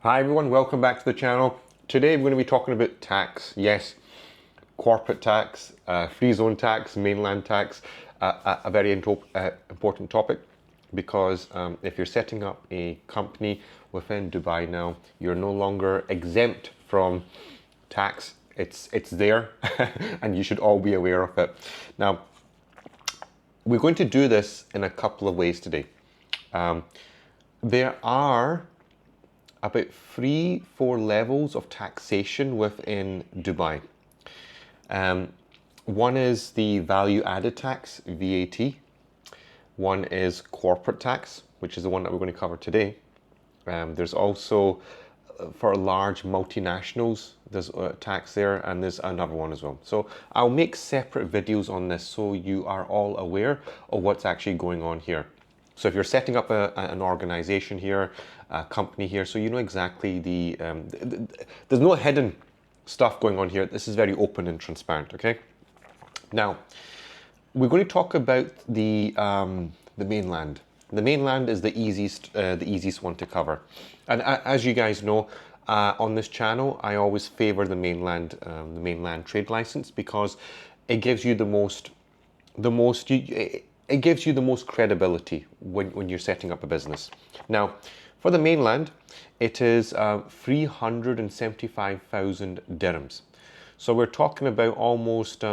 Hi everyone, welcome back to the channel. Today we're going to be talking about tax. Yes, corporate tax, free zone tax, mainland tax, a very important topic because if you're setting up a company within Dubai now, you're no longer exempt from tax. It's there and you should all be aware of it. Now, we're going to do this in a couple of ways today. There are about 3-4 levels of taxation within Dubai. One is the value added tax, VAT. One is corporate tax, which is the one that we're going to cover today. There's also, for large multinationals, there's a tax there, and there's another one as well. So I'll make separate videos on this so you are all aware of what's actually going on here. So if you're setting up an organization here, a company here, so you know exactly there's no hidden stuff going on here. This is very open and transparent, okay? Now, we're going to talk about the mainland. The mainland is the easiest one to cover. And as you guys know, on this channel, I always favor the mainland trade license because it gives you it gives you the most credibility when you're setting up a business. Now, for the mainland, it is 375,000 dirhams. So we're talking about almost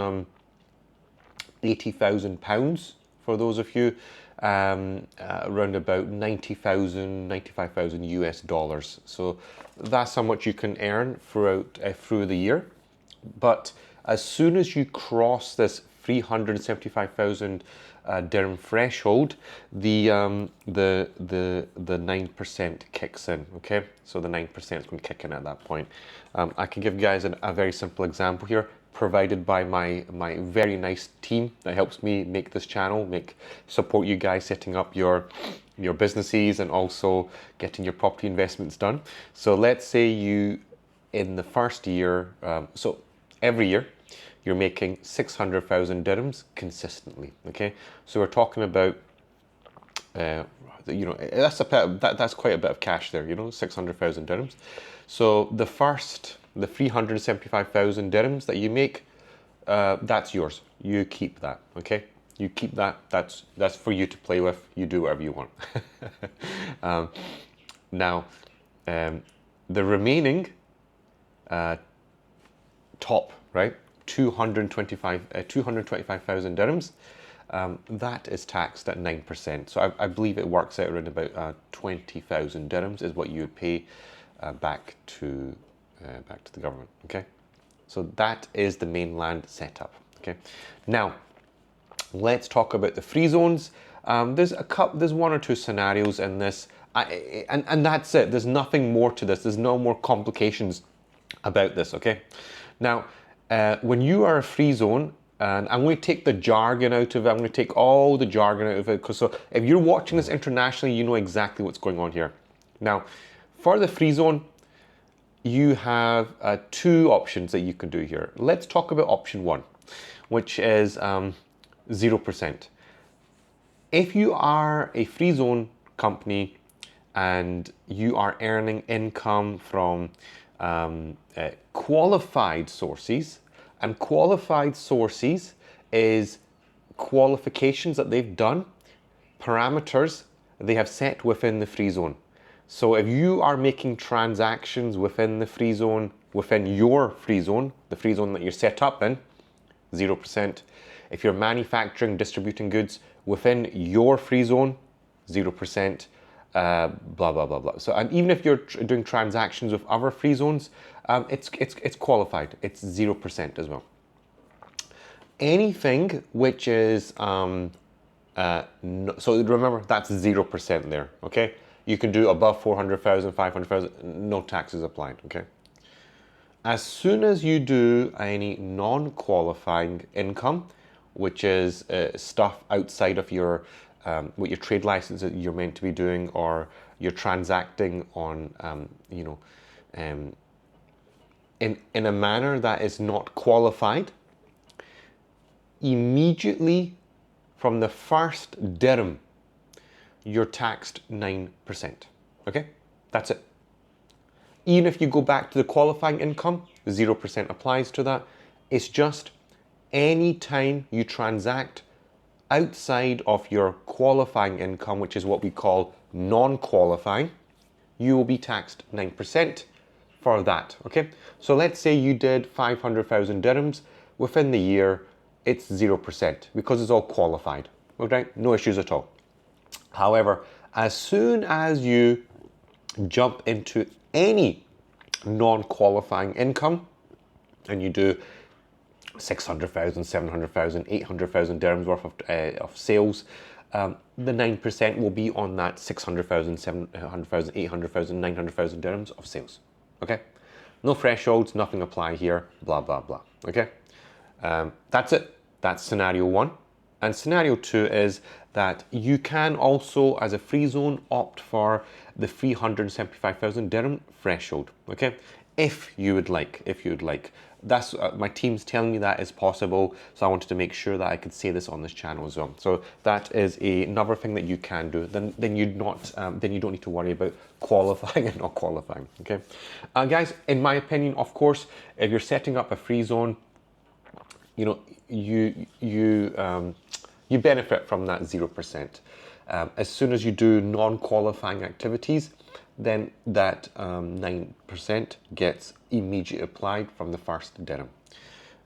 80,000 pounds for those of you, around about 95,000 US dollars. So that's how much you can earn through the year. But as soon as you cross this 375,000 dirham threshold, the 9% kicks in. Okay, so the 9% is going to kick in at that point. I can give you guys a very simple example here, provided by my very nice team that helps me make this channel, support you guys setting up your businesses and also getting your property investments done. So let's say you, in the first year, so every year, you're making 600,000 dirhams consistently. Okay, so we're talking about, that's quite a bit of cash there. 600,000 dirhams. So the 375,000 dirhams that you make, that's yours. You keep that. Okay, you keep that. That's for you to play with. You do whatever you want. Now, the remaining top, right? 225,000 dirhams, that is taxed at 9%. So I believe it works out around about 20,000 dirhams is what you would pay back to the government. Okay, so that is the mainland setup. Okay, now let's talk about the free zones. There's one or two scenarios in this, and that's it. There's nothing more to this. There's no more complications about this. Okay, now. When you are a free zone, and I'm going to take the jargon out of it, I'm going to take all the jargon out of it, because so if you're watching this internationally, you know exactly what's going on here. Now, for the free zone, you have two options that you can do here. Let's talk about option one, which is 0%. If you are a free zone company and you are earning income from qualified sources, and qualified sources is qualifications that they've done, parameters they have set within the free zone. So if you are making transactions within the free zone, within your free zone, the free zone that you're set up in, 0%. If you're manufacturing, distributing goods within your free zone, 0%. Blah blah blah blah. So, and even if you're doing transactions with other free zones, it's qualified. It's 0% as well. Anything which is so remember that's 0% there. Okay, you can do above 400,000, 500,000, no taxes applied. Okay. As soon as you do any non-qualifying income, which is stuff outside of your what your trade license that you're meant to be doing, or you're transacting on, in a manner that is not qualified, immediately from the first dirham, you're taxed 9%. Okay, that's it. Even if you go back to the qualifying income, 0% applies to that. It's just any time you transact outside of your qualifying income, which is what we call non-qualifying, you will be taxed 9% for that, okay? So let's say you did 500,000 dirhams. Within the year, it's 0% because it's all qualified, okay? No issues at all. However, as soon as you jump into any non-qualifying income and you do 600,000, 700,000, 800,000 dirhams worth of sales, the 9% will be on that 600,000, 700,000, 800,000, 900,000 dirhams of sales. Okay? No thresholds, nothing apply here, blah, blah, blah. Okay? That's it. That's scenario one. And scenario two is that you can also, as a free zone, opt for the 375,000 dirham threshold. Okay? If you would like. That's my team's telling me that is possible, so I wanted to make sure that I could say this on this channel as well. So that is another thing that you can do. Then you don't need to worry about qualifying and not qualifying. Okay, guys. In my opinion, of course, if you're setting up a free zone, you know you benefit from that 0%. As soon as you do non-qualifying activities, then that 9% gets immediately applied from the first dirham.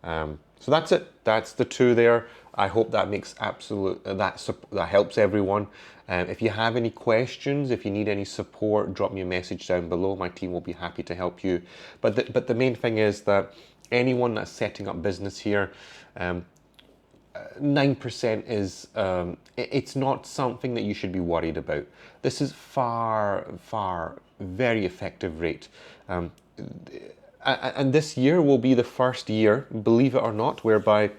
So that's it. That's the two there. I hope that makes that helps everyone. If you have any questions, if you need any support, drop me a message down below. My team will be happy to help you. But the main thing is that anyone that's setting up business here, 9% is, it's not something that you should be worried about. This is very effective rate. And this year will be the first year, believe it or not, whereby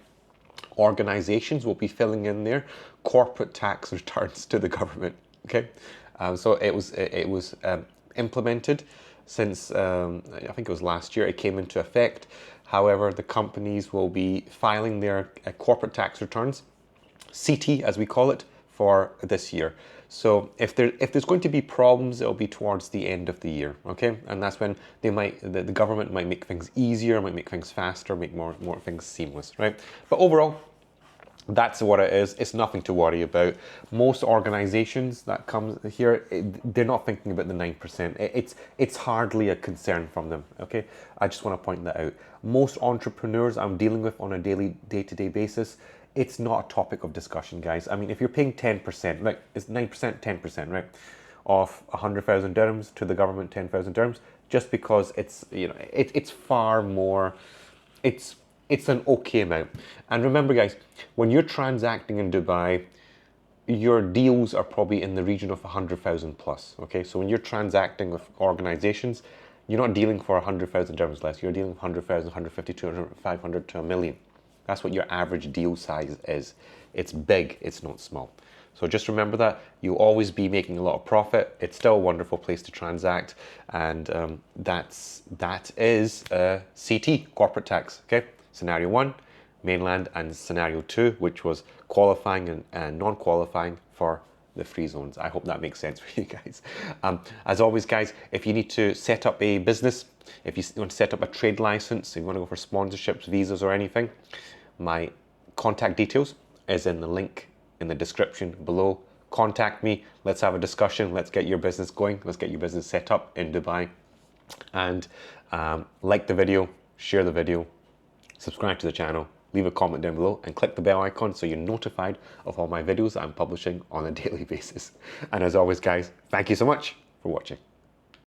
organizations will be filling in their corporate tax returns to the government. Okay, so it was implemented since I think it was last year. It came into effect. However, the companies will be filing their corporate tax returns, CT as we call it, for this year. So if there's going to be problems, it'll be towards the end of the year, okay? And that's when the government might make things easier, might make things faster, make more things seamless, right? But overall, that's what it is. It's nothing to worry about. Most organizations that come here, they're not thinking about the 9%. It's hardly a concern from them, okay? I just want to point that out. Most entrepreneurs I'm dealing with on a day-to-day basis, it's not a topic of discussion, guys. I mean, if you're paying 10%, like it's 9%, 10%, right? Of 100,000 dirhams to the government, 10,000 dirhams, just because it's, you know, it's far more, it's an okay amount. And remember, guys, when you're transacting in Dubai, your deals are probably in the region of 100,000 plus, okay? So when you're transacting with organizations, you're not dealing for 100,000 dirhams less. You're dealing with 100,000, 150, 200, 500 to a million. That's what your average deal size is. It's big, it's not small. So just remember that. You'll always be making a lot of profit. It's still a wonderful place to transact. And that is CT, corporate tax, okay? Scenario one, mainland, and scenario two, which was qualifying and non-qualifying for the free zones. I hope that makes sense for you guys. As always, guys, if you need to set up a business, if you want to set up a trade license, if you want to go for sponsorships, visas, or anything, my contact details is in the link in the description below. Contact me. Let's have a discussion. Let's get your business going. Let's get your business set up in Dubai. And like the video, share the video, subscribe to the channel, leave a comment down below, and click the bell icon so you're notified of all my videos that I'm publishing on a daily basis. And as always, guys, thank you so much for watching.